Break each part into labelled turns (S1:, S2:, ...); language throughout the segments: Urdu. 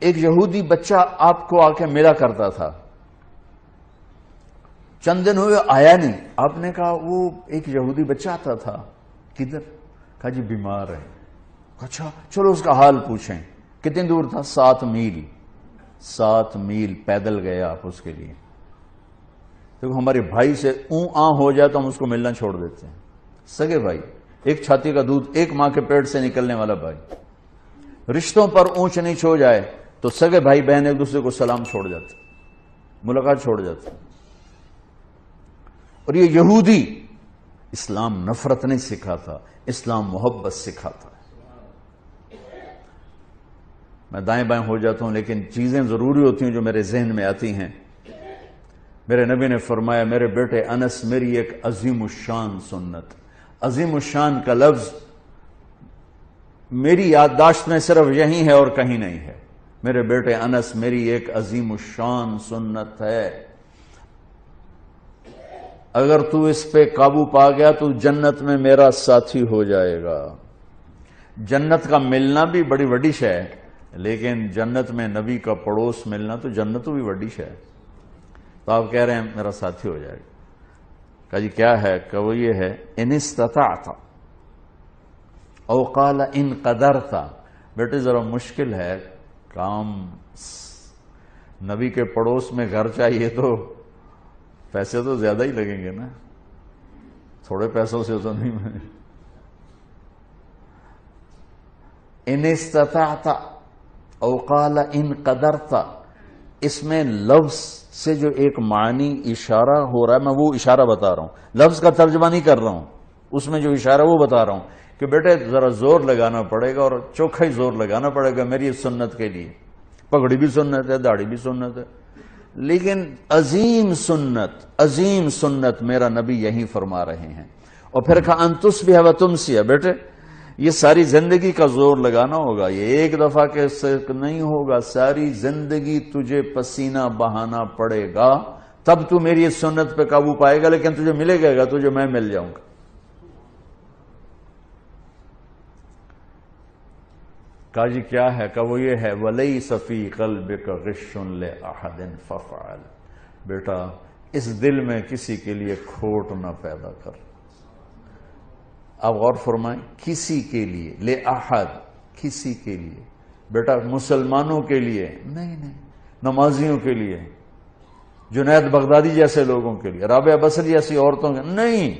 S1: ایک یہودی بچہ آپ کو آ کے ملا کرتا تھا، چند دن ہوئے آیا نہیں، آپ نے کہا وہ ایک یہودی بچہ آتا تھا، کدھر؟ کہا جی بیمار ہے۔ اچھا چلو اس کا حال پوچھیں۔ کتنی دور تھا؟ 7 میل، 7 میل پیدل گئے آپ اس کے لیے۔ دیکھو ہمارے بھائی سے ہو جائے تو ہم اس کو ملنا چھوڑ دیتے ہیں، سگے بھائی، ایک چھاتی کا دودھ، ایک ماں کے پیٹ سے نکلنے والا بھائی، رشتوں پر اونچ نیچ ہو جائے تو سگے بھائی بہن ایک دوسرے کو سلام چھوڑ جاتے، ملاقات چھوڑ جاتے۔ اور یہ یہودی اسلام نفرت نہیں سکھاتا، اسلام محبت سکھاتا ہے۔ میں دائیں بائیں ہو جاتا ہوں لیکن چیزیں ضروری ہوتی ہیں جو میرے ذہن میں آتی ہیں۔ میرے نبی نے فرمایا میرے بیٹے انس میری ایک عظیم الشان سنت، عظیم الشان کا لفظ میری یادداشت میں صرف یہی ہے اور کہیں نہیں ہے۔ میرے بیٹے انس میری ایک عظیم الشان سنت ہے، اگر تو اس پہ قابو پا گیا تو جنت میں میرا ساتھی ہو جائے گا۔ جنت کا ملنا بھی بڑی وڈی شے ہے، لیکن جنت میں نبی کا پڑوس ملنا تو جنت تو بھی وڈی شے ہے۔ تو آپ کہہ رہے ہیں میرا ساتھی ہو جائے گا۔ کہا جی کیا ہے؟ کہ وہ یہ ہے ان استطعت او قال ان قدرت۔ بیٹے ذرا مشکل ہے کام، نبی کے پڑوس میں گھر چاہیے تو پیسے تو زیادہ ہی لگیں گے نا، تھوڑے پیسوں سے تو نہیں۔ ان استطعت او قال ان قدرت، اس میں لفظ سے جو ایک معنی اشارہ ہو رہا ہے، میں وہ اشارہ بتا رہا ہوں، لفظ کا ترجمہ نہیں کر رہا ہوں، اس میں جو اشارہ وہ بتا رہا ہوں کہ بیٹے ذرا زور لگانا پڑے گا، اور چوکھا ہی زور لگانا پڑے گا میری سنت کے لیے۔ پگڑی بھی سنت ہے، داڑھی بھی سنت ہے، لیکن عظیم سنت میرا نبی یہی فرما رہے ہیں۔ اور پھر کہا ان تصبح و تمسی، بیٹے یہ ساری زندگی کا زور لگانا ہوگا، یہ ایک دفعہ کے سے نہیں ہوگا، ساری زندگی تجھے پسینہ بہانا پڑے گا، تب تو میری اس سنت پہ قابو پائے گا، لیکن تجھے ملے گا تجھے میں مل جاؤں گا۔ کہا جی کیا ہے؟ کہ وہ یہ ہے وَلَيْسَ فِي قَلْبِكَ غِشٌّ لِأَحَدٍ فَافْعَلْ۔ بیٹا اس دل میں کسی کے لیے کھوٹ نہ پیدا کر۔ آپ غور فرمائیں، کسی کے لیے، لِأَحَد، کسی کے لیے، بیٹا مسلمانوں کے لیے نہیں، نمازیوں کے لیے، جنید بغدادی جیسے لوگوں کے لیے، رابعہ بصری جیسی عورتوں کے نہیں۔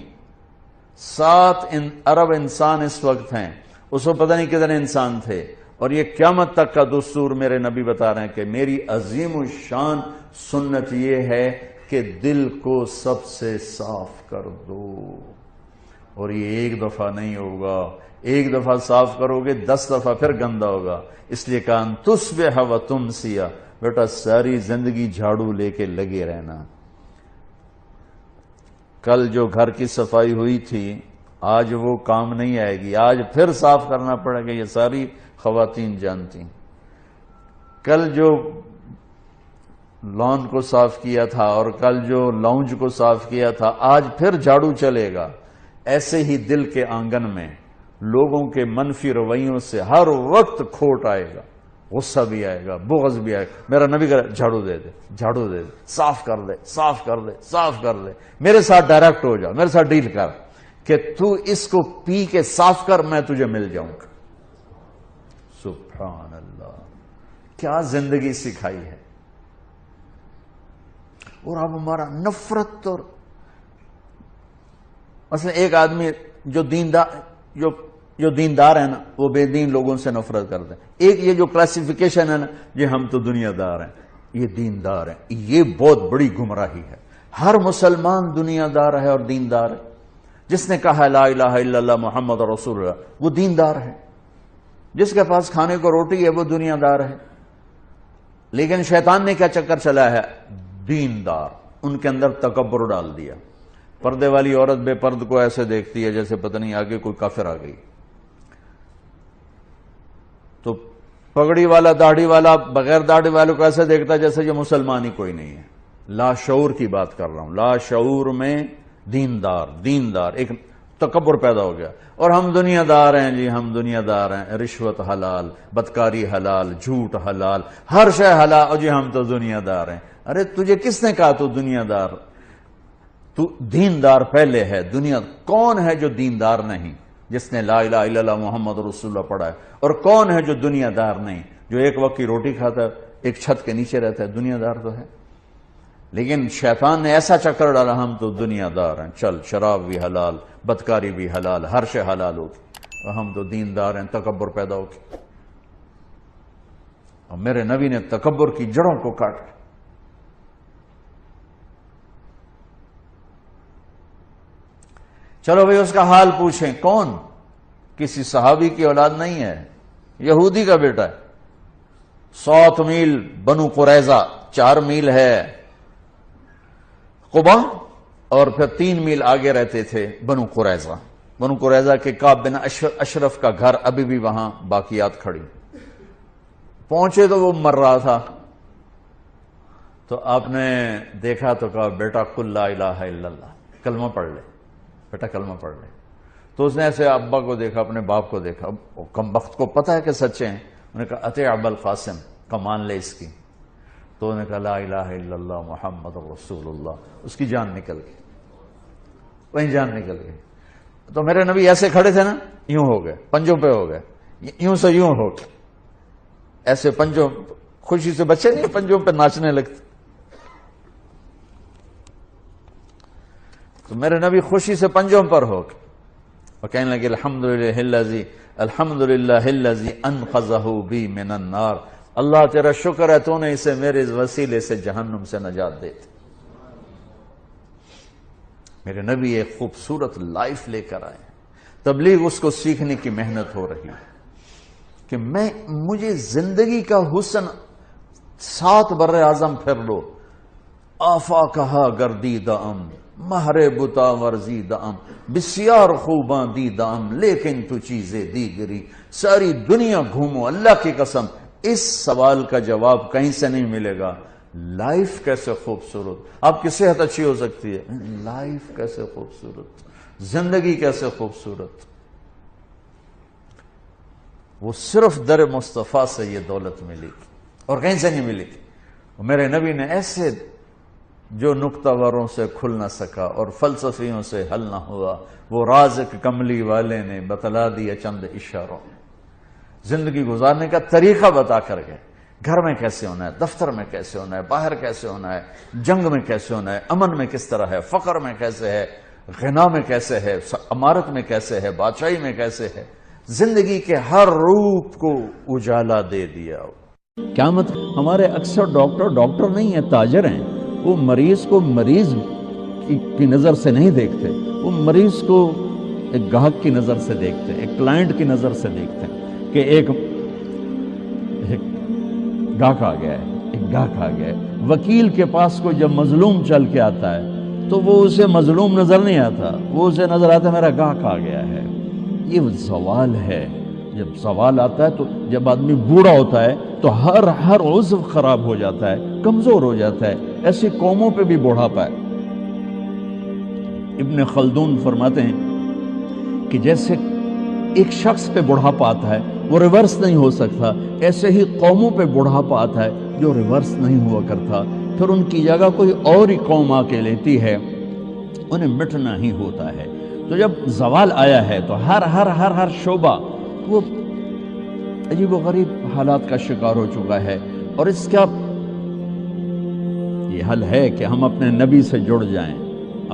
S1: 7 ارب انسان اس وقت ہیں، اس وقت پتہ نہیں کتنے انسان تھے، اور یہ قیامت تک کا دستور میرے نبی بتا رہے ہیں کہ میری عظیم الشان سنت یہ ہے کہ دل کو سب سے صاف کر دو، اور یہ ایک دفعہ نہیں ہوگا، ایک دفعہ صاف کرو گے 10 دفعہ پھر گندا ہوگا۔ اس لیے کہا ان تصبح و تمسی، بیٹا ساری زندگی جھاڑو لے کے لگے رہنا۔ کل جو گھر کی صفائی ہوئی تھی آج وہ کام نہیں آئے گی، آج پھر صاف کرنا پڑے گا، یہ ساری خواتین جانتی۔ کل جو لان کو صاف کیا تھا اور کل جو لاؤنج کو صاف کیا تھا آج پھر جھاڑو چلے گا۔ ایسے ہی دل کے آنگن میں لوگوں کے منفی رویوں سے ہر وقت کھوٹ آئے گا، غصہ بھی آئے گا، بغض بھی آئے گا۔ میرا نبی کہا جھاڑو دے دے، جھاڑو دے دے، صاف کر دے، صاف کر دے، صاف کر دے، میرے ساتھ ڈائریکٹ ہو جا، میرے ساتھ ڈیل کر کہ تو اس کو پی کے صاف کر، میں تجھے مل جاؤں گا۔ سبحان اللہ، کیا زندگی سکھائی ہے۔ اور اب ہمارا نفرت، اور مثلا ایک آدمی جو دیندار ہے نا وہ بے دین لوگوں سے نفرت کرتے ہیں۔ ایک یہ جو کلاسیفیکیشن ہے نا، یہ ہم تو دنیا دار ہیں، یہ دیندار ہیں، یہ بہت بڑی گمراہی ہے۔ ہر مسلمان دنیا دار ہے اور دیندار ہے۔ جس نے کہا لا الہ الا اللہ محمد رسول اللہ وہ دیندار ہے، جس کے پاس کھانے کو روٹی ہے وہ دنیا دار ہے۔ لیکن شیطان نے کیا چکر چلا ہے؟ دیندار، ان کے اندر تکبر ڈال دیا۔ پردے والی عورت بے پرد کو ایسے دیکھتی ہے جیسے پتہ نہیں آگے کوئی کافر آ گئی، تو پگڑی والا داڑھی والا بغیر داڑھی والوں کو ایسے دیکھتا ہے جیسے یہ مسلمان ہی کوئی نہیں ہے۔ لا شعور کی بات کر رہا ہوں، لا شعور میں دیندار۔ ایک تکبر پیدا ہو گیا. اور ہم دنیا دار ہیں جی، ہم دنیا دار ہیں، رشوت حلال، بدکاری حلال، جھوٹ حلال، ہر شے حلال، اور جی ہم تو دنیا دار ہیں. ارے تجھے کس نے کہا تو دنیا دار؟ تو دیندار پہلے ہے. دنیا کون ہے جو دیندار نہیں، جس نے لا الہ الا اللہ محمد رسول اللہ پڑھا ہے؟ اور کون ہے جو دنیا دار نہیں، جو ایک وقت کی روٹی کھاتا ہے، ایک چھت کے نیچے رہتا ہے؟ دنیا دار تو ہے. لیکن شیطان نے ایسا چکر ڈالا، ہم تو دنیا دار ہیں، چل شراب بھی حلال، بدکاری بھی حلال، ہر شے حلال ہوگی، اور ہم تو دیندار ہیں. تکبر پیدا ہوگی. اور میرے نبی نے تکبر کی جڑوں کو کاٹا. چلو بھئی اس کا حال پوچھیں. کون؟ کسی صحابی کی اولاد نہیں ہے، یہودی کا بیٹا ہے. 7 میل بنو قریظہ، 4 میل ہے قبا، اور پھر 3 میل آگے رہتے تھے بنو قریظہ. بنو قریظہ کے کعب بن اشرف کا گھر ابھی بھی وہاں باقیات کھڑی. پہنچے تو وہ مر رہا تھا، تو آپ نے دیکھا تو کہا بیٹا قل لا الہ الا اللہ، کلمہ پڑھ لے بیٹا، کلمہ پڑھ لے. تو اس نے ایسے ابا کو دیکھا، اپنے باپ کو دیکھا، کم بخت کو پتہ ہے کہ سچے ہیں. انہوں نے کہا اطیع ابا القاسم، کمان لے اس کی. تو انہوں نے کہا لا الہ الا اللہ محمد رسول اللہ. اس کی جان نکل گئی، وہیں جان نکل گئی. تو میرے نبی ایسے کھڑے تھے نا، یوں ہو گئے، پنجوں پہ ہو گئے، یوں سے یوں ہو گئے، ایسے پنجوں. خوشی سے بچے نہیں پنجوں پہ ناچنے لگتے. تو میرے نبی خوشی سے پنجوں پر ہو گئے اور کہنے لگے الحمدللہ الذی انقذہ بی من النار. اللہ تیرا شکر ہے تو نے اسے میرے وسیلے سے جہنم سے نجات دے دی. میرے نبی ایک خوبصورت لائف لے کر آئے. تبلیغ اس کو سیکھنے کی محنت ہو رہی ہے کہ مجھے زندگی کا حسن 7 بر اعظم پھر لو. آفا کہا گردیدام، مہر بتا ورزیدام، بسیار خوباں دیدام، لیکن تو چیزیں دیگری. ساری دنیا گھومو، اللہ کی قسم اس سوال کا جواب کہیں سے نہیں ملے گا. لائف کیسے خوبصورت، آپ کی صحت اچھی ہو سکتی ہے، لائف کیسے خوبصورت، زندگی کیسے خوبصورت. وہ صرف در مصطفیٰ سے یہ دولت ملی اور کہیں سے نہیں ملی. میرے نبی نے ایسے جو نکتہ وروں سے کھل نہ سکا اور فلسفیوں سے حل نہ ہوا، وہ راز کملی والے نے بتلا دیا چند اشاروں میں. زندگی گزارنے کا طریقہ بتا کر گئے. گھر میں کیسے ہونا ہے، دفتر میں کیسے ہونا ہے، باہر کیسے ہونا ہے، جنگ میں کیسے ہونا ہے، امن میں کس طرح ہے، فقر میں کیسے ہے، غنا میں کیسے ہے، امارت میں کیسے ہے، بادشاہی میں کیسے ہے. زندگی کے ہر روپ کو اجالا دے دیا. قیامت ہمارے اکثر ڈاکٹر نہیں ہیں، تاجر ہیں. وہ مریض کو مریض کی نظر سے نہیں دیکھتے، وہ مریض کو ایک گاہک کی نظر سے دیکھتے ہیں، ایک کلائنٹ کی نظر سے دیکھتے ہیں کہ ایک گاہک آ گیا ہے. وکیل کے پاس کو جب مظلوم چل کے آتا ہے تو وہ اسے مظلوم نظر نہیں آتا، وہ اسے نظر آتا ہے میرا گاہک آ گیا ہے. یہ زوال ہے. جب زوال آتا ہے تو جب آدمی بوڑھا ہوتا ہے تو ہر عضو خراب ہو جاتا ہے، کمزور ہو جاتا ہے. ایسی قوموں پہ بھی بوڑھاپا ہے. ابن خلدون فرماتے ہیں کہ جیسے ایک شخص پہ بڑھاپا آتا ہے وہ ریورس نہیں ہو سکتا، ایسے ہی قوموں پہ بڑھاپا آتا ہے جو ریورس نہیں ہوا کرتا. پھر ان کی جگہ کوئی اور ہی قوم آ کے لیتی ہے، انہیں مٹنا ہی ہوتا ہے. تو جب زوال آیا ہے تو ہر شعبہ وہ عجیب و غریب حالات کا شکار ہو چکا ہے. اور اس کا یہ حل ہے کہ ہم اپنے نبی سے جڑ جائیں.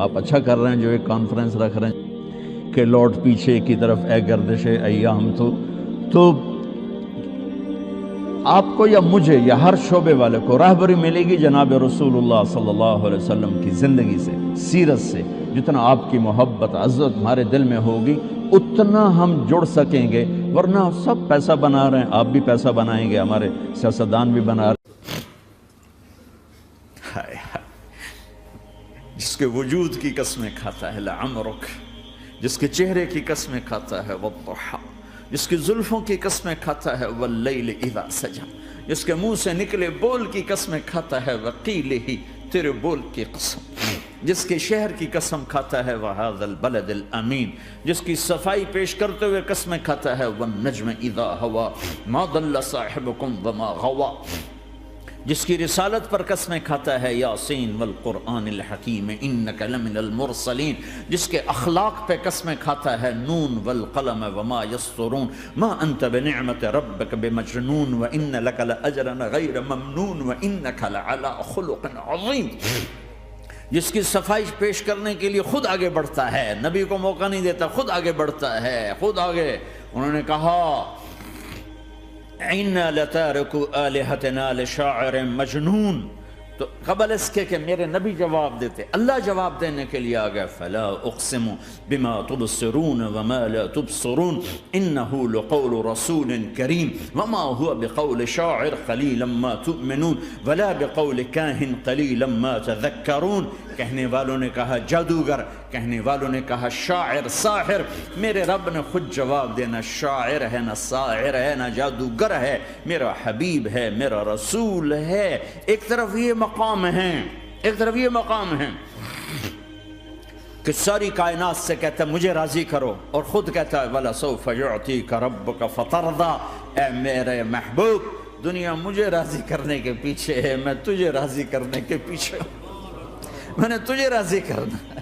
S1: آپ اچھا کر رہے ہیں جو ایک کانفرنس رکھ رہے ہیں کہ لوٹ پیچھے کی طرف اے گردش ایام. تو آپ کو یا مجھے یا ہر شعبے والے کو راہبری ملے گی جناب رسول اللہ صلی اللہ علیہ وسلم کی زندگی سے، سیرت سے. جتنا آپ کی محبت عزت ہمارے دل میں ہوگی اتنا ہم جڑ سکیں گے. ورنہ سب پیسہ بنا رہے ہیں، آپ بھی پیسہ بنائیں گے، ہمارے سیاستدان بھی بنا رہے ہیں. جس کے وجود کی قسمیں کھاتا ہے لعمرک، جس کے چہرے کی قسمیں کھاتا ہے والضحى، جس کی زلفوں کی قسمیں کھاتا ہے واللیل اذا سجا، جس کے منہ سے نکلے بول کی قسمیں کھاتا ہے وقیلہ، تیرے بول کی قسم. جس کے شہر کی قسم کھاتا ہے وَهَذَا الْبَلَدِ الْأَمِينَ، جس کی صفائی پیش کرتے ہوئے قسمیں کھاتا ہے وَالنَّجْمِ إِذَا هَوَى مَا ضَلَّ صَاحِبُكُمْ وَمَا غَوَى، جس کی رسالت پر قسمیں کھاتا ہے یاسین والقرآن الحکیم انک لمن المرسلین، جس کے اخلاق پہ قسمیں کھاتا ہے نون والقلم وما یسطرون ما انت بنعمت ربک بمجنون وان لک لاجرا غیر ممنون وانک لعلی خلق عظیم، جس کی صفائی پیش کرنے کے لیے خود آگے بڑھتا ہے، نبی کو موقع نہیں دیتا، خود آگے بڑھتا ہے، خود آگے۔ انہوں نے کہا اِنَّا لَتَارِكُ آلِهَتِنَا لِشَاعِرٍ مَجْنُونَ، تو قبل اس کے کہ میرے نبی جواب دیتے، اللہ جواب دینے کے لیے آگیا فَلَا أُقْسِمُ بِمَا تُبْصِرُونَ وَمَا لَا تُبْصِرُونَ إِنَّهُ لَقَوْلُ رَسُولٍ كَرِيمٍ وَمَا هُوَ بِقَوْلِ شَاعِرٍ قَلِيلًا مَا تُؤْمِنُونَ وَلَا بِقَوْلِ كَاهِنٍ قَلِيلًا مَا تَذَكَّرُونَ۔ کہنے والوں نے کہا جادوگر، کہنے والوں نے کہا شاعر، ساحر، میرے رب نے خود جواب دینا شاعر ہے نہ ساحر ہے نہ جادوگر ہے، میرا حبیب ہے، میرا رسول ہے۔ ایک طرف یہ مقام ہے، ایک طرف یہ مقام ہے کہ ساری کائنات سے کہتا ہے مجھے راضی کرو، اور خود کہتا ہے وَلَسَوْفَ يُعْطِيكَ رَبُّكَ فَتَرْضَىٰ، اے میرے محبوب دنیا مجھے راضی کرنے کے پیچھے ہے، میں تجھے راضی کرنے کے پیچھے ہوں، میں نے تجھے راضی کرنا ہے۔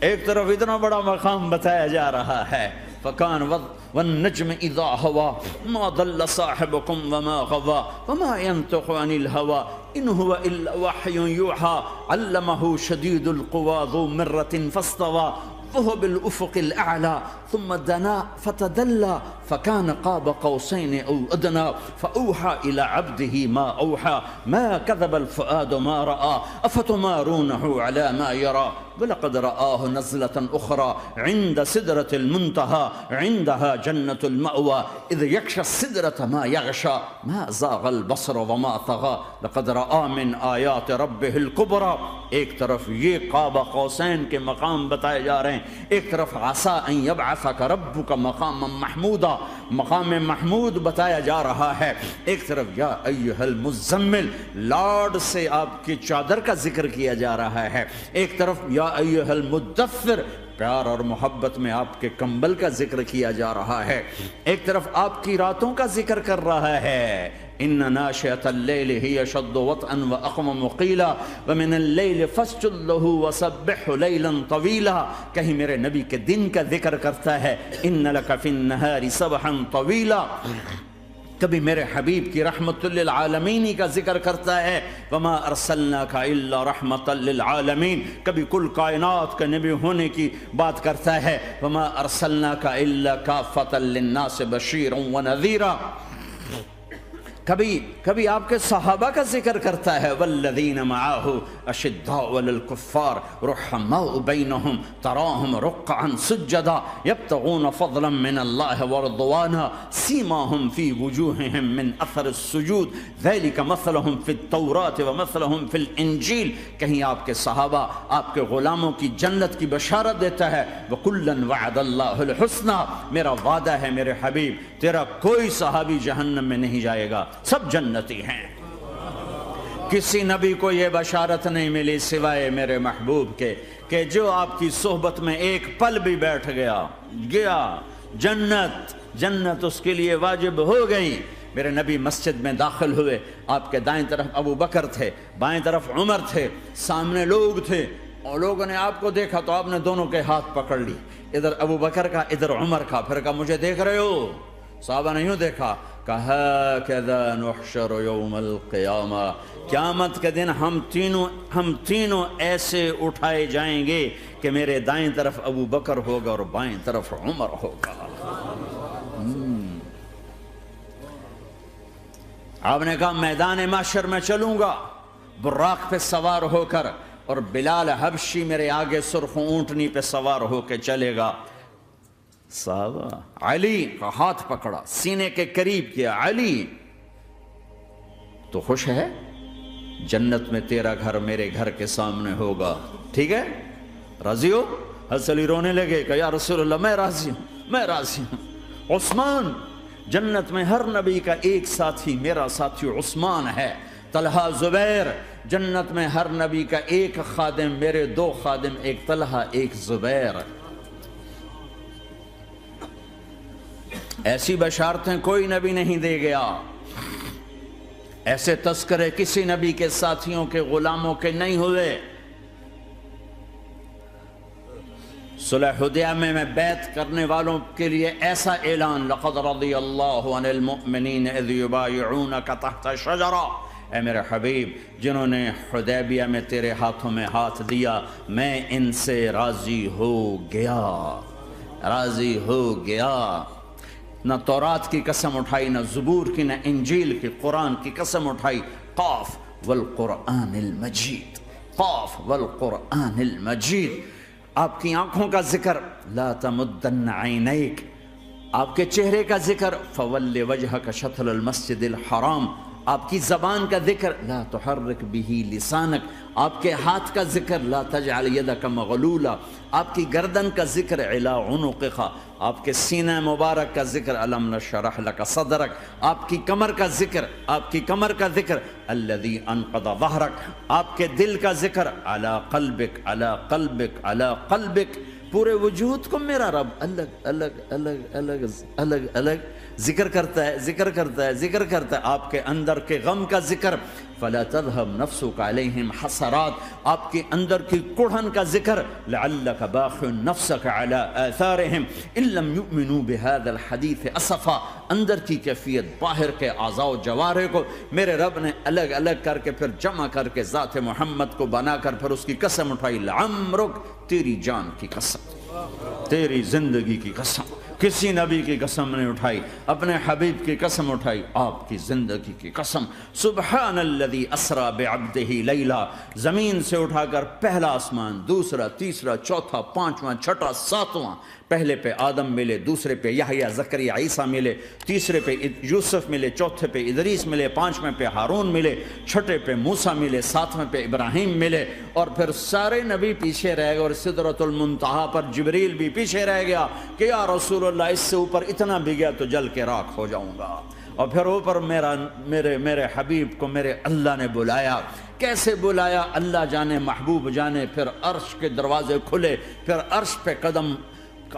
S1: ایک طرف اتنا بڑا مقام بتایا جا رہا ہے فَكَانَ وَالنَّجْمِ إِذَا هَوَى مَا ضَلَّ صَاحِبُكُمْ وَمَا غَوَى وَمَا يَنطِقُ عَنِ الْهَوَى إِنْ هُوَ إِلَّا وَحْيٌ يُوحَىٰ عَلَّمَهُ شَدِيدُ الْقُوَىٰ ذُو مِرَّةٍ فَاسْتَوَىٰ وهو بالأفق الأعلى ثم دنا فتدلى فكان قاب قوسين أو أدنى فأوحى إلى عبده ما أوحى ما كذب الفؤاد ما رأى أفتمارونه على ما يرى ولقد رآه نزلة أخرى عند سدرة المنتهى عندها جنة المأوى إذ يغشى السدرة ما يغشى ما زاغ البصر وما طغى لقد رأى من آيات ربه الكبرى۔ ایک طرف یہ قاب قوسین کے مقام بتائے جا رہے ہیں، ایک طرف عسیٰ ان یبعثک ربک مقاما محمودا، مقام محمود بتایا جا رہا ہے، ایک طرف یا ایھا المزمل لاڈ سے آپ کی چادر کا ذکر کیا جا رہا ہے، ایک طرف یا ایھا المدثر پیار اور محبت میں آپ کے کمبل کا ذکر کیا جا رہا ہے، ایک طرف آپ کی راتوں کا ذکر کر رہا ہے ان ناشئۃ اللیل ہی اشد وطئا واقوم قیلا ومن اللیل فاسجد لہ وسبحہ لیلا طویلا، کہیں میرے نبی کے دن کا ذکر کرتا ہے ان لک فی النہار سبحا طویلا، کبھی میرے حبیب کی رحمت للعالمین کا ذکر کرتا ہے وما ارسلناک الا رحمتا للعالمین، کبھی کل کائنات کا نبی ہونے کی بات کرتا ہے وما ارسلناک الا کافۃ للناس بشیرا ونذیرا، کبھی آپ کے صحابہ کا ذکر کرتا ہے والذین معاہ اشداء علی الکفار رحماء بینہم تراہم رکعا سجدا یبتغون فضلا من اللہ ورضوانا سیماہم فی وجوہہم من اثر السجود ذلک مثلہم فی التوراۃ ومثلہم فی الانجیل، کہیں آپ کے صحابہ آپ کے غلاموں کی جنت کی بشارت دیتا ہے وَكُلًّا وَعَدَ اللَّهُ الْحُسْنَى، میرا وعدہ ہے میرے حبیب تیرا کوئی صحابی جہنم میں نہیں جائے گا، سب جنتی ہیں۔ کسی نبی کو یہ بشارت نہیں ملی سوائے میرے محبوب کے کہ جو آپ کی صحبت میں ایک پل بھی بیٹھ گیا جنت اس کے لیے واجب ہو گئی۔ میرے نبی مسجد میں داخل ہوئے، آپ کے دائیں طرف ابو بکر تھے، بائیں طرف عمر تھے، سامنے لوگ تھے، اور لوگوں نے آپ کو دیکھا تو آپ نے دونوں کے ہاتھ پکڑ لی، ادھر ابو بکر کا ادھر عمر کا، پھر کہا مجھے دیکھ رہے ہو؟ صحابہ نے یوں دیکھا، کہا کذا نحشر یوم القیامہ، قیامت کے دن ہم تینوں ایسے اٹھائے جائیں گے کہ میرے دائیں طرف ابو بکر ہوگا اور بائیں طرف عمر ہوگا۔ آپ نے کہا میدان محشر میں چلوں گا براق پہ سوار ہو کر، اور بلال حبشی میرے آگے سرخ اونٹنی پہ سوار ہو کے چلے گا۔ صحابہ علی کا ہاتھ پکڑا، سینے کے قریب کیا، علی تو خوش ہے؟ جنت میں تیرا گھر میرے گھر کے سامنے ہوگا، ٹھیک ہے؟ راضی ہو؟ حضرت علی رونے لگے کہ یا رسول اللہ میں راضی ہوں۔ عثمان، جنت میں ہر نبی کا ایک ساتھی میرا ساتھی عثمان ہے، طلحہ زبیر، جنت میں ہر نبی کا ایک خادم، میرے 2 خادم، ایک طلحہ ایک زبیر۔ ایسی بشارتیں کوئی نبی نہیں دے گیا، ایسے تذکرے کسی نبی کے ساتھیوں کے غلاموں کے نہیں ہوئے۔ صلح حدیبیہ میں بیعت کرنے والوں کے لیے ایسا اعلان، لقد رضی اللہ عن المؤمنین اذ یبایعونک تحت الشجرہ، اے میرے حبیب جنہوں نے حدیبیہ میں تیرے ہاتھوں میں ہاتھ دیا، میں ان سے راضی ہو گیا، راضی ہو گیا۔ نہ تورات کی قسم اٹھائی، نہ زبور کی، نہ انجیل کی، قرآن کی قسم اٹھائی۔ قاف والقرآن المجید، قاف والقرآن المجید۔ آپ کی آنکھوں کا ذکر، لا تمدن عینیک، آپ کے چہرے کا ذکر، فول وجہک شطر المسجد الحرام، آپ کی زبان کا ذکر، لا تحرک بہ لسانک، آپ کے ہاتھ کا ذکر، لا تجعل یدک مغلولا، آپ کی گردن کا ذکر، علی عنقک، آپ کے سینہ مبارک کا ذکر، الم نشرح لک صدرک، آپ کی کمر کا ذکر، آپ کی کمر کا ذکر، الذی انقض ظہرک، آپ کے دل کا ذکر، علی قلبک، علی قلبک، علی قلبک۔ پورے وجود کو میرا رب الگ الگ الگ الگ الگ الگ ذکر کرتا ہے، ذکر کرتا ہے، ذکر کرتا ہے۔ آپ کے اندر کے غم کا ذکر، فلا تذهب نفسك علیہم حسرات، آپ کے اندر کی کڑھن کا ذکر، لعلک باخع نفسک علی آثارہم ان لم یؤمنوا بهذا الحدیث اسفا، اندر کی کیفیت، باہر کے اعضاء و جوارح کو میرے رب نے الگ الگ کر کے پھر جمع کر کے ذات محمد کو بنا کر پھر اس کی قسم اٹھائی، لعمرک، تیری جان کی قسم، تیری زندگی کی قسم۔ کسی نبی کی قسم نہیں اٹھائی، اپنے حبیب کی قسم اٹھائی، آپ کی زندگی کی قسم۔ سبحان الذی اسری بعبدہ لیلا، زمین سے اٹھا کر پہلا آسمان، دوسرا، تیسرا، چوتھا، پانچواں، چھٹا، ساتواں، پہلے پہ آدم ملے، دوسرے پہ یحییٰ، زکریا، عیسیٰ ملے، تیسرے پہ یوسف ملے، چوتھے پہ ادریس ملے، پانچویں پہ ہارون ملے، چھٹے پہ موسیٰ ملے، ساتویں پہ ابراہیم ملے، اور پھر سارے نبی پیچھے رہ گئے، اور سدرۃ المنتہا پر جبریل بھی پیچھے رہ گیا کہ یا رسول اللہ اس سے اوپر اتنا بھی گیا تو جل کے راکھ ہو جاؤں گا۔ اور پھر اوپر میرے حبیب کو میرے اللہ نے بلایا۔ کیسے بلایا اللہ جانے، محبوب جانے۔ پھر عرش کے دروازے کھلے، پھر عرش پہ قدم،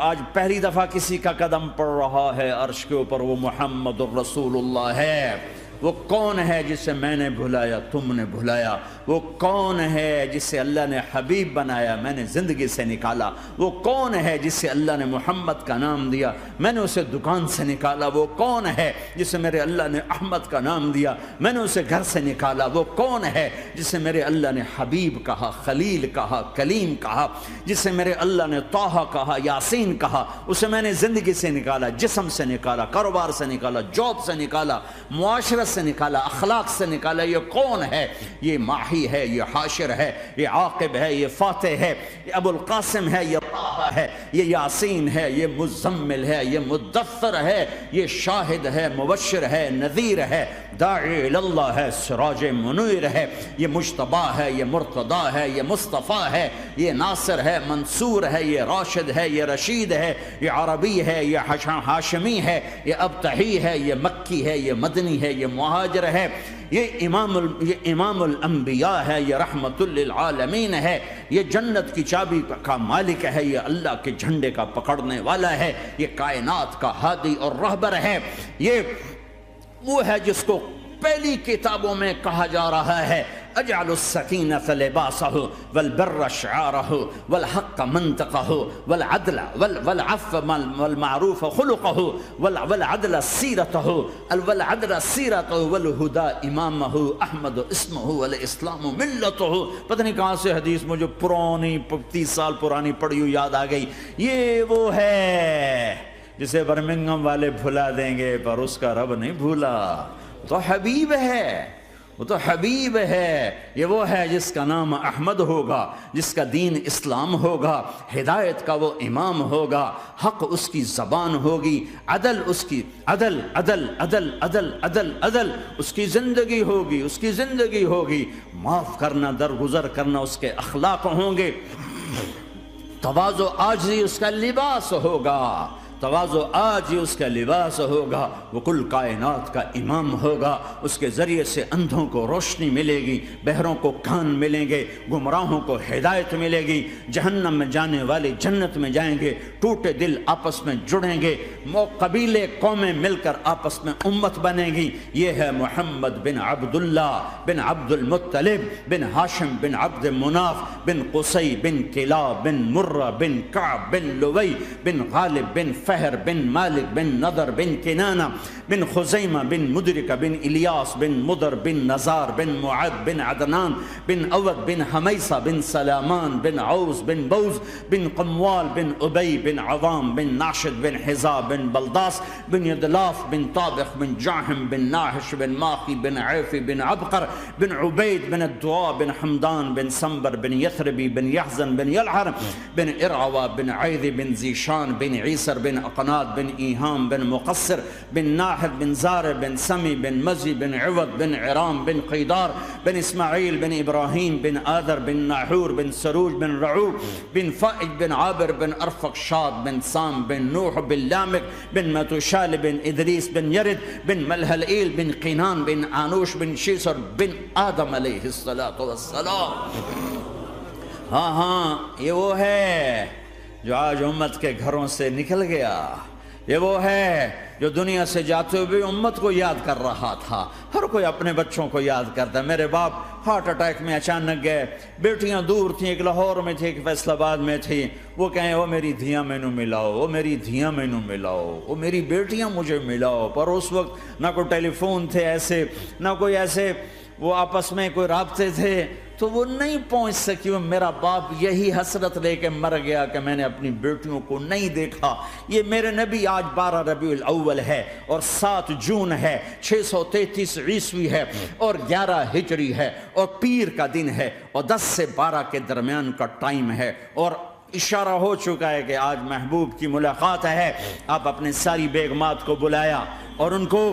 S1: آج پہلی دفعہ کسی کا قدم پڑ رہا ہے عرش کے اوپر، وہ محمد الرسول اللہ ہے۔ وہ کون ہے جسے میں نے بھلایا، تم نے بھلایا؟ وہ کون ہے جسے اللہ نے حبیب بنایا، میں نے زندگی سے نکالا؟ وہ کون ہے جسے اللہ نے محمد کا نام دیا، میں نے اسے دکان سے نکالا؟ وہ کون ہے جسے میرے اللہ نے احمد کا نام دیا، میں نے اسے گھر سے نکالا؟ وہ کون ہے جسے میرے اللہ نے حبیب کہا، خلیل کہا، کلیم کہا، جسے میرے اللہ نے طٰہٰ کہا، یاسین کہا؟ اسے میں نے زندگی سے نکالا، جسم سے نکالا، کاروبار سے نکالا، جاب سے نکالا، معاشرت سے نکالا، اخلاق سے نکالا۔ یہ کون ہے؟ یہ ماہی ہے، یہ حاشر ہے، یہ عاقب ہے، یہ فاتح ہے، یہ ابو القاسم ہے، یہ طٰہٰ ہے، یہ یاسین ہے، یہ مزمل ہے، یہ مدثر ہے، یہ شاہد ہے، مبشر ہے، نذیر ہے، داعی اللہ ہے، سراج منیر ہے، یہ مجتبی ہے، یہ مرتضی ہے، یہ مصطفیٰ ہے، یہ ناصر ہے، منصور ہے، یہ راشد ہے، یہ رشید ہے، یہ عربی ہے، یہ ہاشمی ہے، یہ ابتحی ہے، یہ مکی ہے، یہ مدنی ہے، یہ مہاجر ہے، یہ امام الانبیاء ہے، یہ رحمت للعالمین ہے، یہ جنت کی چابی کا مالک ہے، یہ اللہ کے جھنڈے کا پکڑنے والا ہے، یہ کائنات کا ہادی اور رہبر ہے۔ یہ وہ ہے جس کو پہلی کتابوں میں کہا جا رہا ہے اجعل السکینۃ لباسہ والبر شعارہ والحق منطقہ والعدل والعفو والمعروف خلقہ والعدل سیرتہ والہدى امامہ احمد اسمہ والاسلام ملتہ۔ پتہ نہیں کہاں سے حدیث مجھے پرانی 30 سال پرانی پڑھی ہوئی یاد آ گئی۔ یہ وہ ہے جسے برمنگم والے بھلا دیں گے پر اس کا رب نہیں بھولا۔ تو حبیب ہے، وہ تو حبیب ہے۔ یہ وہ ہے جس کا نام احمد ہوگا، جس کا دین اسلام ہوگا، ہدایت کا وہ امام ہوگا، حق اس کی زبان ہوگی، عدل اس کی عدل عدل عدل عدل عدل عدل اس کی زندگی ہوگی، اس کی زندگی ہوگی، معاف کرنا، درگزر کرنا اس کے اخلاق ہوں گے، تواضع عاجزی اس کا لباس ہوگا،
S2: تواضع آج ہی اس کا لباس ہوگا، وہ کل کائنات کا امام ہوگا، اس کے ذریعے سے اندھوں کو روشنی ملے گی، بہروں کو کان ملیں گے، گمراہوں کو ہدایت ملے گی، جہنم میں جانے والے جنت میں جائیں گے، ٹوٹے دل آپس میں جڑیں گے، قبیلے قومیں مل کر آپس میں امت بنیں گی۔ یہ ہے محمد بن عبداللہ بن عبد المطلب بن ہاشم بن عبد مناف بن قصی بن کلاب بن مرہ بن کعب بن لوی بن غالب بن فہر بن مالک بن نضر بن کنانہ بن خزیمہ بن مدرکہ بن الیاس بن مدر بن نزار بن معد بن عدنان بن اود بن حمیسہ بن سلامان بن عوز بن بوز بن قموال بن ابی بن عوام بن ناشد بن حزاب بن بلداس بن یدلاف بن طابخ بن جاہم بن ناحش بن ماخی بن عیفی بن عبقر بن عبید بن الدعاء بن حمدان بن سنبر بن یثربی بن یحزن بن یلحر بن ارعوہ بن عیدی بن زیشان بن عیسر بن اقناد بن ایہام بن مقصر بن ناحد بن زار بن سمی بن مزی بن عوض بن عرام بن قیدار بن اسماعیل بن ابراہیم بن آدر بن ناحور بن سروج بن رعوب بن فائج بن عابر بن ارفق شاد بن سام بن نوح بن لامک بن متوشال بن ادریس بن یرد بن ملحلئیل بن قینان بن آنوش بن شیسر بن آدم علیہ السلام۔ ہاں یہ وہ ہے جو آج امت کے گھروں سے نکل گیا، یہ وہ ہے جو دنیا سے جاتے ہوئے امت کو یاد کر رہا تھا۔ ہر کوئی اپنے بچوں کو یاد کرتا ہے۔ میرے باپ ہارٹ اٹیک میں اچانک گئے، بیٹیاں دور تھیں، ایک لاہور میں تھی، ایک فیصل آباد میں تھی، وہ کہیں وہ میری دھیاں مینوں ملاؤ، وہ میری دھیاں مینوں ملاؤ، وہ میری بیٹیاں مجھے ملاؤ۔ پر اس وقت نہ کوئی ٹیلی فون تھے ایسے، نہ کوئی ایسے وہ آپس میں کوئی رابطے تھے، تو وہ نہیں پہنچ سکی۔ وہ میرا باپ یہی حسرت لے کے مر گیا کہ میں نے اپنی بیٹیوں کو نہیں دیکھا۔ یہ میرے نبی آج 12 ربیع الاول ہے اور 7 جون ہے، 633 عیسوی ہے اور 11 ہجری ہے اور پیر کا دن ہے اور 10 سے 12 کے درمیان کا ٹائم ہے، اور اشارہ ہو چکا ہے کہ آج محبوب کی ملاقات ہے۔ آپ اپنے ساری بیگمات کو بلایا اور ان کو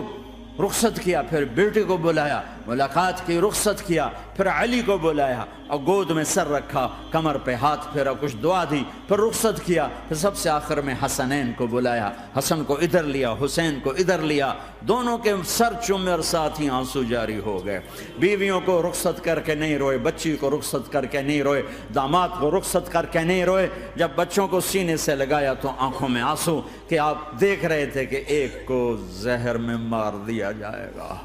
S2: رخصت کیا، پھر بیٹے کو بلایا، ملاقات کی، رخصت کیا، پھر علی کو بلایا اور گود میں سر رکھا، کمر پہ ہاتھ پھیرا، کچھ دعا دی، پھر رخصت کیا، پھر سب سے آخر میں حسنین کو بلایا، حسن کو ادھر لیا، حسین کو ادھر لیا، دونوں کے سر چومے اور ساتھ ہی آنسو جاری ہو گئے۔ بیویوں کو رخصت کر کے نہیں روئے، بچی کو رخصت کر کے نہیں روئے، داماد کو رخصت کر کے نہیں روئے۔ جب بچوں کو سینے سے لگایا تو آنکھوں میں آنسو کہ آپ دیکھ رہے تھے کہ ایک کو زہر میں مار دیا جائے گا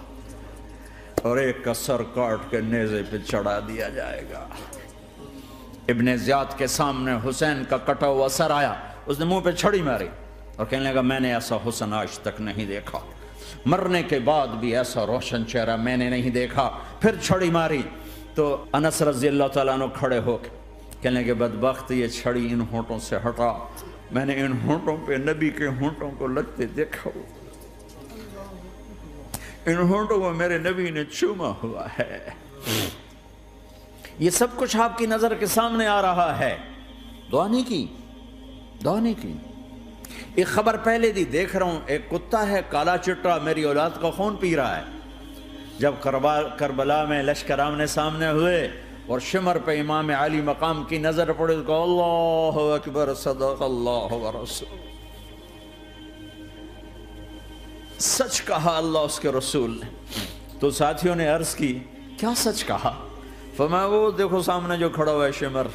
S2: اور ایک کا سر کاٹ کے نیزے پہ چڑھا دیا جائے گا۔ ابن زیاد کے سامنے حسین کا کٹا ہوا سر آیا، اس نے منہ پہ چھڑی ماری اور کہنے لگا میں نے ایسا حسن آج تک نہیں دیکھا، مرنے کے بعد بھی ایسا روشن چہرہ میں نے نہیں دیکھا۔ پھر چھڑی ماری تو انس رضی اللہ تعالیٰ عنہ کھڑے ہو کے کہنے لگے بدبخت یہ چھڑی ان ہونٹوں سے ہٹا، میں نے ان ہونٹوں پہ نبی کے ہونٹوں کو لگتے دیکھا، ان ہونٹوں کو میرے نبی نے چوما ہوا ہے۔ یہ سب کچھ آپ کی نظر کے سامنے آ رہا ہے، دعا نہیں کی، دعا نہیں کی۔ ایک خبر پہلے دی دیکھ رہا ہوں، ایک کتا ہے کالا چٹا میری اولاد کا خون پی رہا ہے۔ جب کربلا میں لشکر آمنے سامنے ہوئے اور شمر پہ امام علی مقام کی نظر پڑے تو کہا اللہ اکبر صدق اللہ ورسول، سچ کہا اللہ اس کے رسول نے۔ تو ساتھیوں نے عرض کی کیا سچ کہا؟ فرمایا وہ دیکھو سامنے جو کھڑا ہوا ہے شمر،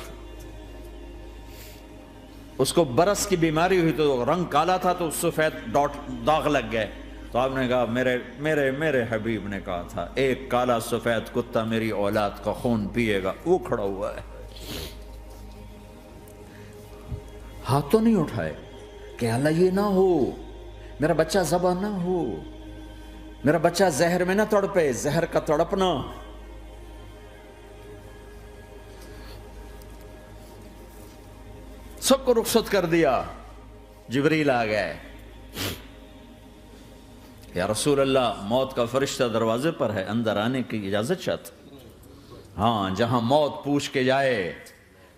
S2: اس کو برس کی بیماری ہوئی تو رنگ کالا تھا تو سفید داغ لگ گئے، تو آپ نے کہا میرے حبیب نے کہا تھا ایک کالا سفید کتا میری اولاد کا خون پیے گا، وہ کھڑا ہوا ہے۔ ہاتھ تو نہیں اٹھائے کہ اللہ یہ نہ ہو، میرا بچہ ذبح نہ ہو، میرا بچہ زہر میں نہ تڑپے، زہر کا تڑپنا۔ سب کو رخصت کر دیا، جبریل آ گئے، یا رسول اللہ موت کا فرشتہ دروازے پر ہے، اندر آنے کی اجازت چاہتا۔ ہاں جہاں موت پوچھ کے جائے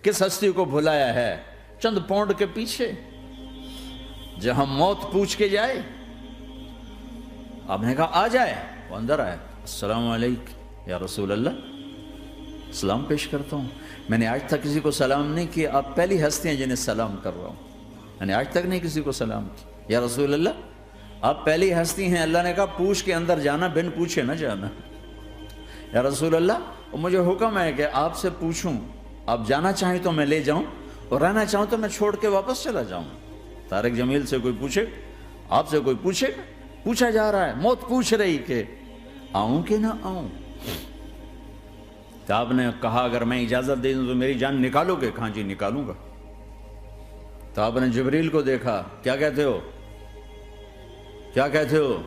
S2: کس ہستی کو بھلایا ہے، چند پونڈ کے پیچھے، جہاں موت پوچھ کے جائے۔ آپ نے کہا آ جائے، وہ اندر آئے، السلام علیکم یا رسول اللہ، سلام پیش کرتا ہوں، میں نے آج تک کسی کو سلام نہیں کیا، آپ پہلی ہستی ہیں جنہیں سلام کر رہا ہوں، میں نے آج تک نہیں کسی کو سلام کیا۔ یا رسول اللہ آپ پہلی ہستی ہیں، اللہ نے کہا پوچھ کے اندر جانا، بن پوچھے نہ جانا۔ یا رسول اللہ مجھے حکم ہے کہ آپ سے پوچھوں، آپ جانا چاہیں تو میں لے جاؤں اور رہنا چاہوں تو میں چھوڑ کے واپس چلا جاؤں۔ طارق جمیل سے کوئی پوچھے، آپ سے کوئی پوچھے، پوچھا جا رہا ہے، موت پوچھ رہی کہ آؤں کہ نہ آؤں۔ تو آپ نے کہا اگر میں اجازت دے دوں تو میری جان نکالو گے؟ کہاں جی نکالوں گا۔ تو آپ نے جبریل کو دیکھا، کیا کہتے ہو، کیا کہتے ہو؟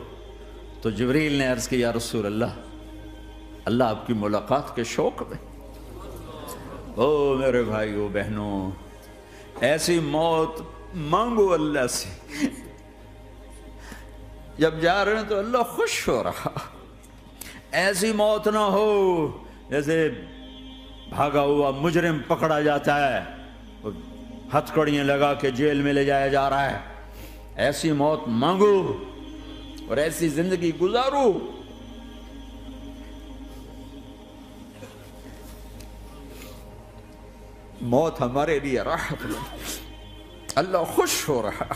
S2: تو جبریل نے عرض کی یا رسول اللہ اللہ آپ کی ملاقات کے شوق میں۔ او میرے بھائیو بہنوں، ایسی موت مانگو اللہ سے، جب جا رہے ہیں تو اللہ خوش ہو رہا۔ ایسی موت نہ ہو جیسے بھاگا ہوا مجرم پکڑا جاتا ہے، ہتھکڑیاں لگا کے جیل میں لے جایا جا رہا ہے۔ ایسی موت مانگو اور ایسی زندگی گزارو۔ موت ہمارے لیے راحت ہے، اللہ خوش ہو رہا۔